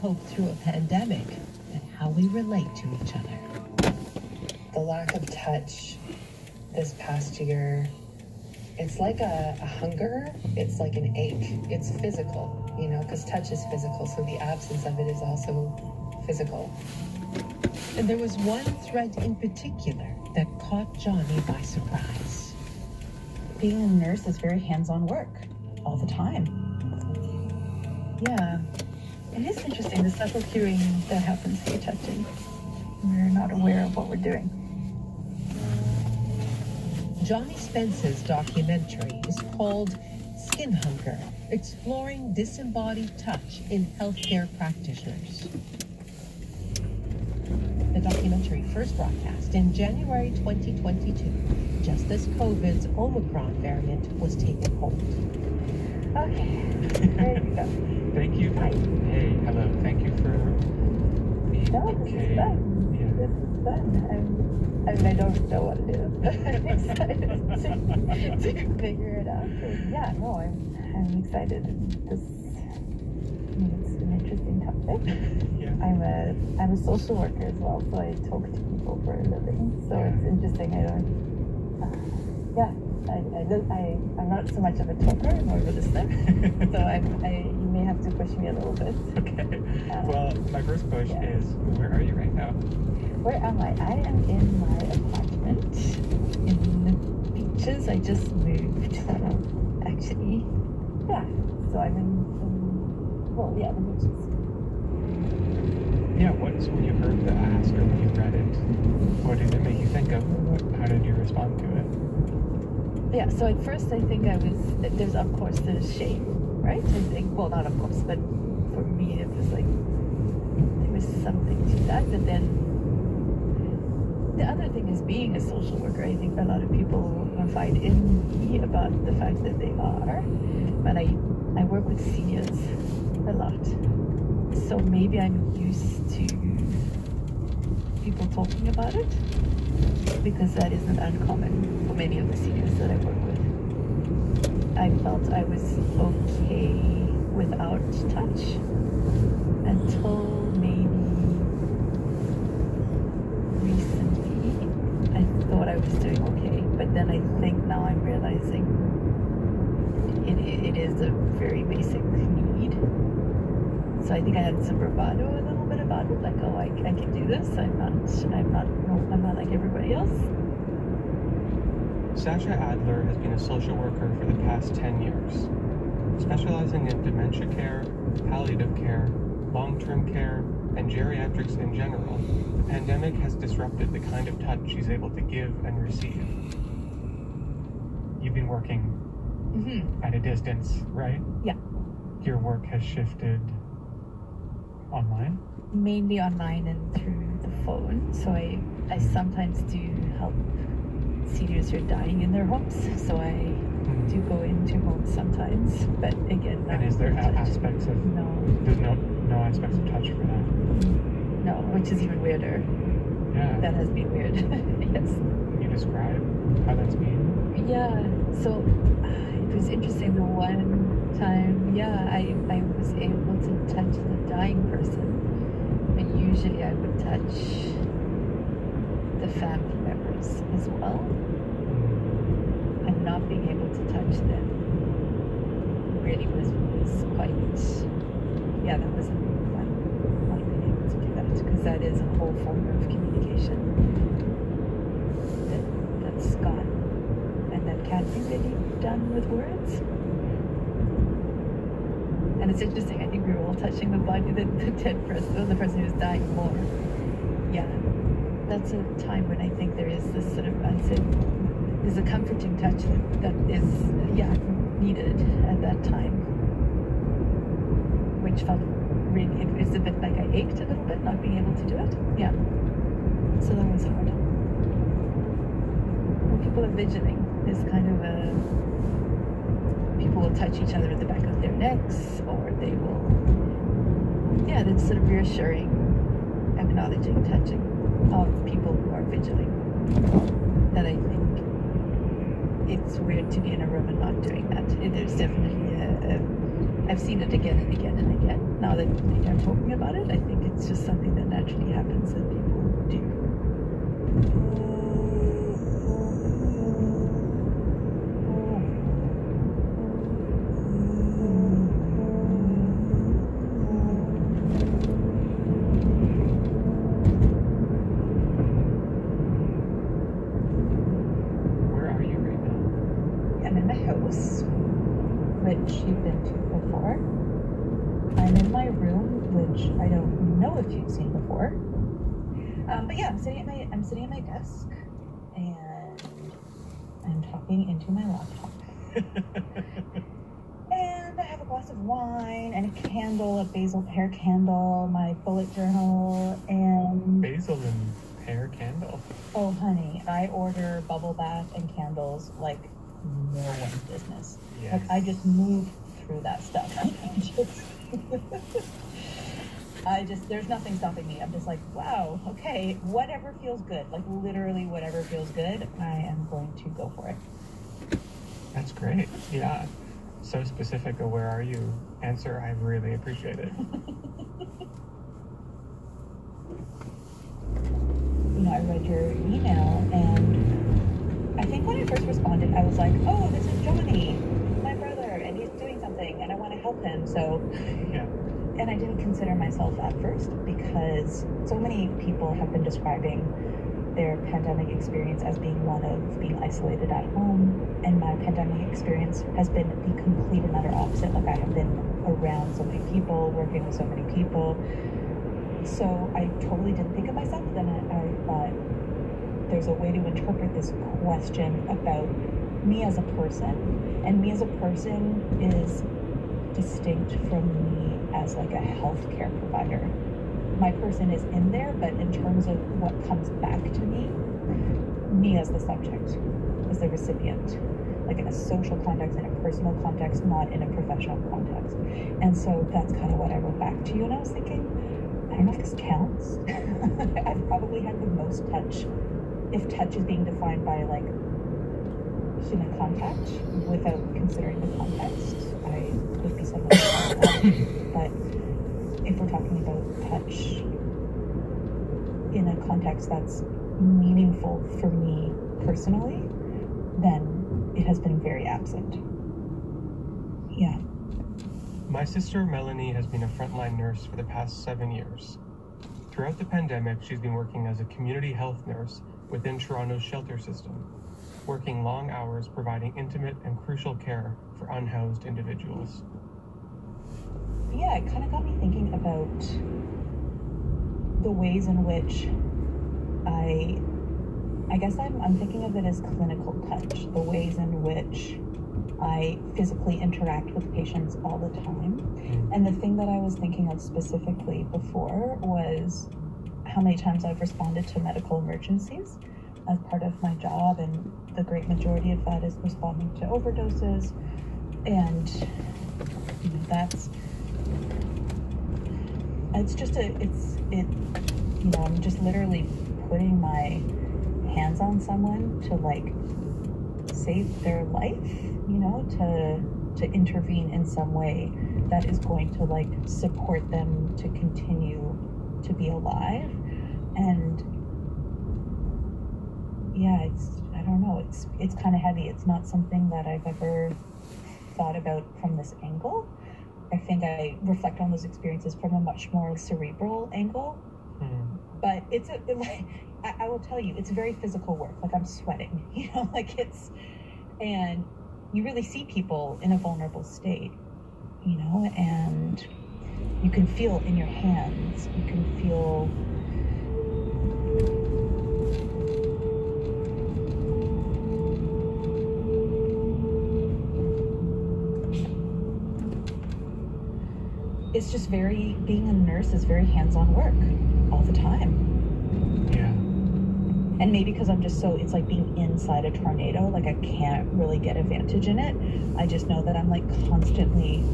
cope through a pandemic and how we relate to each other. The lack of touch this past year, it's like a hunger, it's like an ache. It's physical, you know, because touch is physical, so the absence of it is also physical. And there was one thread in particular that caught Johnny by surprise. Being a nurse is very hands-on work all the time. Yeah, it is interesting, the subtle cueing that happens through touching. We're not aware of what we're doing. Johnny Spence's documentary is called Skin Hunger, exploring disembodied touch in healthcare practitioners. The documentary first broadcast in January 2022, just as COVID's Omicron variant was taking hold. Okay, there you go. Thank you. Hi. Hey, hello. Thank you for being No, this is fun. Yeah. This is fun. I don't know what it is, but I'm excited to figure it out. So, yeah, no, I'm excited. It's an interesting topic. Yeah. I'm a social worker as well, so I talk to people for a living. So Yeah. it's interesting. I'm not so much of a talker, I'm more of a listener. So you may have to push me a little bit. Okay. Well, my first push is, where are you right now? Where am I? I am in my apartment in the beaches. I just moved, actually. Yeah, so I'm the beaches. Yeah, when you heard the ask or when you read it, what did it make you think of? How did you respond to it? Yeah, so at first I think there's of course there's shame, right? I think, well, not of course, but for me it was like, there was something to that. But then the other thing is being a social worker. I think a lot of people confide in me about the fact that they are. But I work with seniors a lot. So maybe I'm used to people talking about it, because that isn't uncommon for many of the seniors that I work with. I felt I was okay without touch until maybe recently I thought I was doing okay, but then I think now I'm realizing it is a very basic need. So I think I had some bravado a little bit about it, like, oh, I can do this. I'm not like everybody else. Sasha Adler has been a social worker for the past 10 years, specializing in dementia care, palliative care, long-term care, and geriatrics in general. The pandemic has disrupted the kind of touch she's able to give and receive. You've been working at a distance, right? Yeah. Your work has shifted online? Mainly online and through the phone. So I sometimes do help seniors who are dying in their homes. So I do go into homes sometimes. But again, and is there aspects of there's no aspects of touch for that? No, which is even weirder. Yeah. That has been weird. Yes. Can you describe how that's been? Yeah. So it was interesting. The one time, I was able to touch the dying person, and usually I would touch the family members as well, and not being able to touch them really was quite, that wasn't really fun, not being able to do that, because that is a whole form of communication that's gone, and that can't be really done with words. And it's interesting, I think we were all touching the body, the dead person, or the person who's dying more. Yeah, that's a time when I think there is this sort of, there's a comforting touch that is, needed at that time. Which felt really, it's a bit like I ached a little bit, not being able to do it. Yeah. So that was hard. When people are vigiling, there's kind of people will touch each other at the back of their necks, or they will, that's sort of reassuring, acknowledging, touching of people who are vigiling. That I think it's weird to be in a room and not doing that. There's definitely I've seen it again and again and again. now that I'm talking about it. I think it's just something that naturally happens that people do. Where are you right now? I'm in the house, which you've been to before. I'm in my room, which I don't know if you've seen before. But yeah, I'm sitting at my desk, and I'm talking into my laptop. And I have a glass of wine and a candle, a basil pear candle, my bullet journal, and Basil and pear candle. oh honey, I order bubble bath and candles like no one's business. Yes. Like I just move through that stuff. There's nothing stopping me. I'm just like, wow, okay, whatever feels good. Like literally whatever feels good, I am going to go for it. That's great. Yeah. So specific a where are you answer. I really appreciate it. You know, I read your email, and I think when I first responded, I was like, oh, this is Johnny, my brother, and he's doing something, and I want to help him. So, Yeah. and I didn't consider myself at first because so many people have been describing their pandemic experience as being one of being isolated at home, and my pandemic experience has been the complete and utter opposite. Like I have been around so many people, working with so many people, so I totally didn't think of myself. Then I thought there's a way to interpret this question about me as a person, and me as a person is distinct from me as like a healthcare provider. My person is in there, but in terms of what comes back to me as the subject, as the recipient, like in a social context, in a personal context, not in a professional context. And so that's kind of what I wrote back to you, and I was thinking, I don't know if this counts. I've probably had the most touch, if touch is being defined by like human contact without considering the context. I would be someone like that. But if we're talking about touch in a context that's meaningful for me personally, then it has been very absent. Yeah. My sister Melanie has been a frontline nurse for the past 7 years. Throughout the pandemic, she's been working as a community health nurse within Toronto's shelter system, working long hours providing intimate and crucial care for unhoused individuals. Yeah, it kind of got me thinking about the ways in which I guess I'm thinking of it as clinical touch, the ways in which I physically interact with patients all the time. And the thing that I was thinking of specifically before was how many times I've responded to medical emergencies as part of my job, and the great majority of that is responding to overdoses. And you know, I'm just literally putting my hands on someone to like save their life, you know, to intervene in some way that is going to like support them to continue to be alive. And yeah, I don't know, it's kind of heavy. It's not something that I've ever thought about from this angle. I think I reflect on those experiences from a much more cerebral angle. But I will tell you, it's very physical work. Like I'm sweating, you know, like and you really see people in a vulnerable state, you know, and you can feel in your hands, you can feel it's just being a nurse is very hands-on work all the time. Yeah. And maybe because I'm just it's like being inside a tornado, like I can't really get advantage in it. I just know that I'm like constantly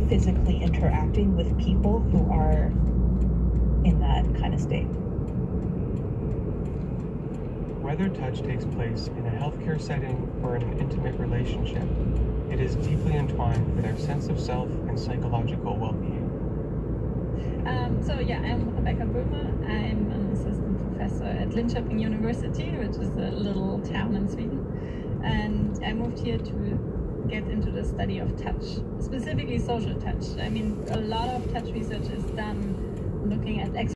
physically interacting with people who are in that kind of state. Whether touch takes place in a healthcare setting or in an intimate relationship, it is deeply entwined with our sense of self and psychological well-being. So yeah, I'm Rebecca Böhme. I'm an assistant professor at Linköping University, which is a little town in Sweden. And I moved here to get into the study of touch, specifically social touch. I mean, a lot of touch research is done looking at